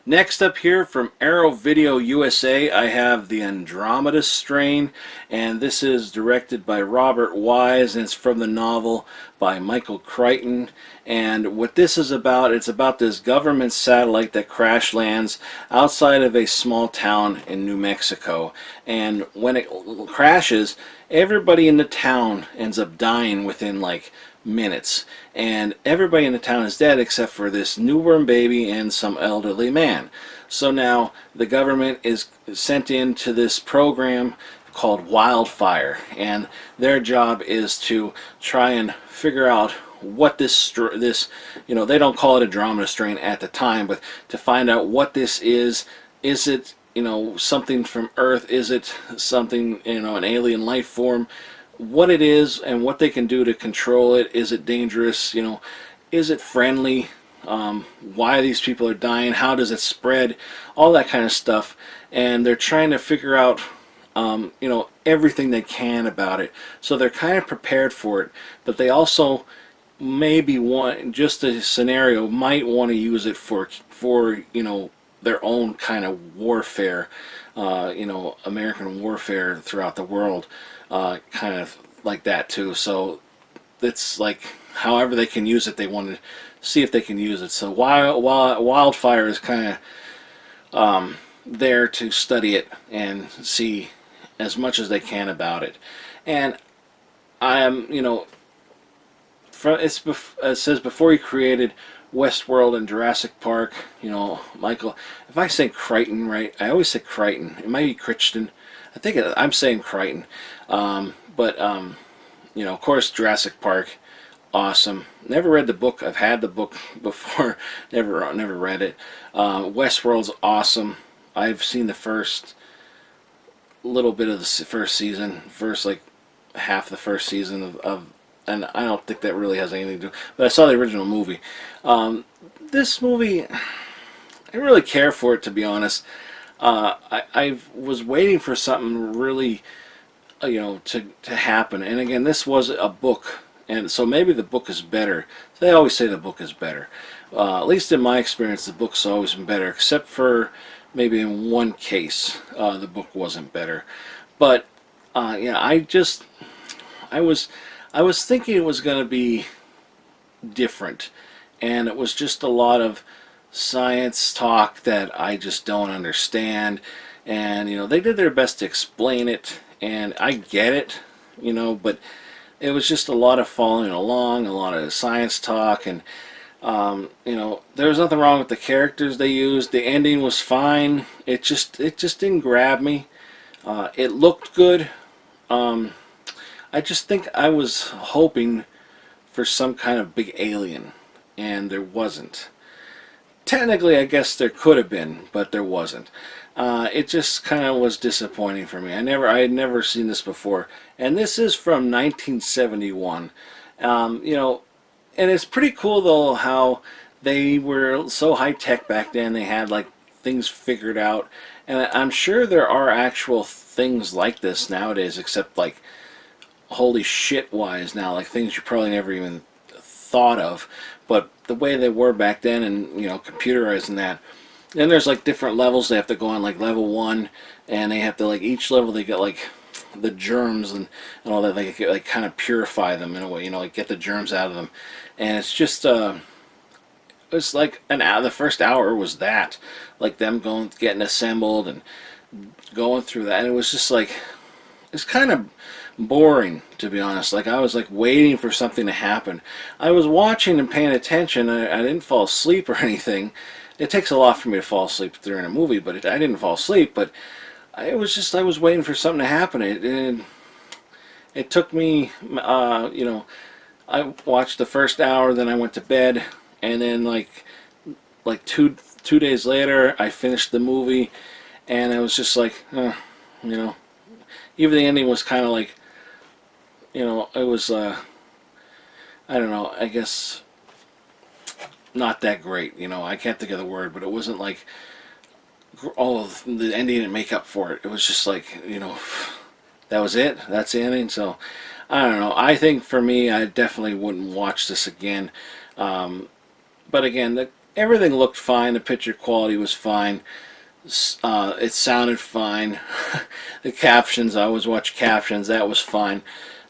Next up here from Arrow Video USA, I have the Andromeda strain, and this is directed by Robert Wise, and it's from the novel by Michael Crichton. And what this is about, it's about this government satellite that crash lands outside of a small town in New Mexico. And when it crashes, everybody in the town ends up dying within like minutes, and everybody in the town is dead except for this newborn baby and some elderly man. So now the government is sent into this program called Wildfire, and their job is to try and figure out what this they don't call it Andromeda strain at the time, but to find out what this is. Is it something from Earth? Is it something, an alien life form? What it is and what they can do to control it. Is it dangerous? Is it friendly? Why these people are dying? How does it spread? All that kind of stuff. And they're trying to figure out everything they can about it. So they're kind of prepared for it, but they also maybe want, just a scenario, might want to use it for their own kind of warfare, American warfare throughout the world, kind of like that too. So it's like however they can use it, they want to see if they can use it. So Wildfire is kind of there to study it and see as much as they can about it. And I am, it says before he created Westworld and Jurassic Park, Michael, if I say Crichton right, I always say Crichton. It might be Crichton. I think I'm saying Crichton. Of course, Jurassic Park, awesome. Never read the book. I've had the book before. Never read it. Westworld's awesome. I've seen the first little bit of the first season, like half the first season of and I don't think that really has anything to do. But I saw the original movie. This movie, I didn't really care for it, to be honest. I was waiting for something really, to happen. And again, this was a book, and so maybe the book is better. They always say the book is better. At least in my experience, the book's always been better, except for maybe in one case, the book wasn't better. But I was thinking it was going to be different, and it was just a lot of science talk that I just don't understand. And they did their best to explain it, and I get it, but it was just a lot of following along, a lot of science talk, and there was nothing wrong with the characters they used. The ending was fine. It just didn't grab me. It looked good. I just think I was hoping for some kind of big alien, and there wasn't. Technically, I guess there could have been, but there wasn't. It just kind of was disappointing for me. I had never seen this before, and this is from 1971. And it's pretty cool though how they were so high tech back then. They had like things figured out, and I'm sure there are actual things like this nowadays, except like holy shit wise now, like things you probably never even thought of. But the way they were back then, and computerizing that. Then there's like different levels they have to go on, like level 1, and they have to, like, each level they get like the germs and all that. They like kind of purify them in a way, like get the germs out of them. And it's just it's like an hour. The first hour was that, like them getting assembled and going through that. And it was just like, it's kind of boring, to be honest. Like, I was like waiting for something to happen. I was watching and paying attention. I didn't fall asleep or anything. It takes a lot for me to fall asleep during a movie, but I didn't fall asleep. But I was waiting for something to happen. It took me, I watched the first hour, then I went to bed, and then like two days later, I finished the movie, and I was just like, even the ending was kind of like, it was, I don't know, I guess not that great. I can't think of the word, but it wasn't like, oh, the ending didn't make up for it. It was just like, that was it. That's the ending. So, I don't know. I think for me, I definitely wouldn't watch this again. But again, the everything looked fine. The picture quality was fine. It sounded fine. The captions, I always watch captions, that was fine.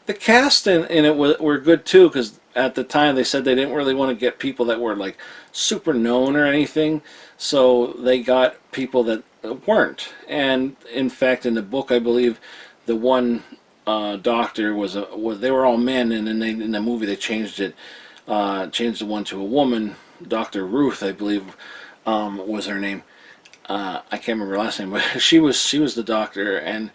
The cast in it were good too, because at the time they said they didn't really want to get people that were like super known or anything, so they got people that weren't. And in fact, in the book, I believe the one doctor was they were all men, and then in the movie they changed it, changed the one to a woman. Dr. Ruth, I believe, was her name. I can't remember her last name, but she was the doctor, and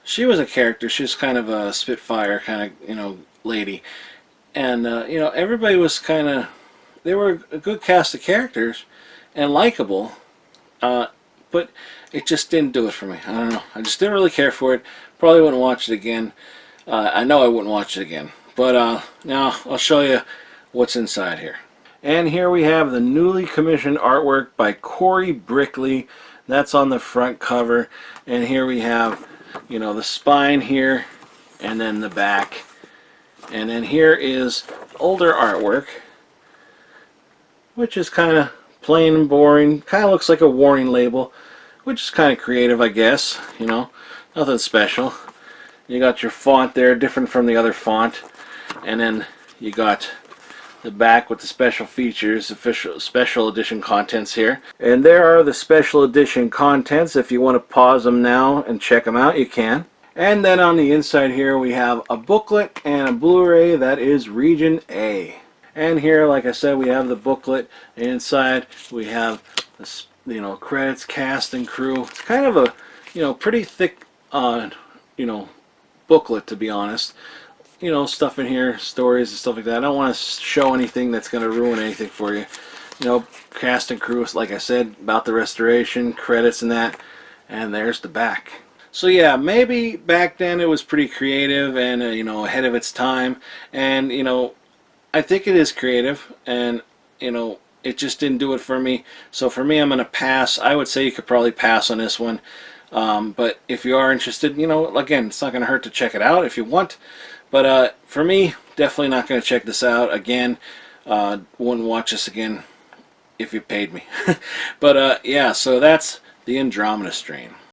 she was a character. She was kind of a spitfire kind of lady, and everybody was kind of, they were a good cast of characters and likable, but it just didn't do it for me. I don't know. I just didn't really care for it. Probably wouldn't watch it again. I know I wouldn't watch it again. But now I'll show you what's inside here. And here we have the newly commissioned artwork by Corey Brickley. That's on the front cover. And here we have, the spine here, and then the back. And then here is older artwork, which is kind of plain and boring. Kind of looks like a warning label, which is kind of creative, I guess. Nothing special. You got your font there, different from the other font. And then you got the back with the special features, special edition contents here. And there are the special edition contents. If you want to pause them now and check them out, you can. And then on the inside here we have a booklet and a Blu-ray that is Region A. And here, like I said, we have the booklet. And inside we have this, credits, cast, and crew. It's kind of a, pretty thick, booklet, to be honest. Stuff in here, stories and stuff like that. I don't want to show anything that's going to ruin anything for you. Cast and crew, like I said, about the restoration, credits and that. And there's the back. So yeah, maybe back then it was pretty creative and ahead of its time. And I think it is creative, and it just didn't do it for me. So for me, I'm going to pass. I would say you could probably pass on this one. But if you are interested, again, it's not going to hurt to check it out if you want. But for me, definitely not going to check this out again. Wouldn't watch this again if you paid me. But yeah, so that's the Andromeda strain.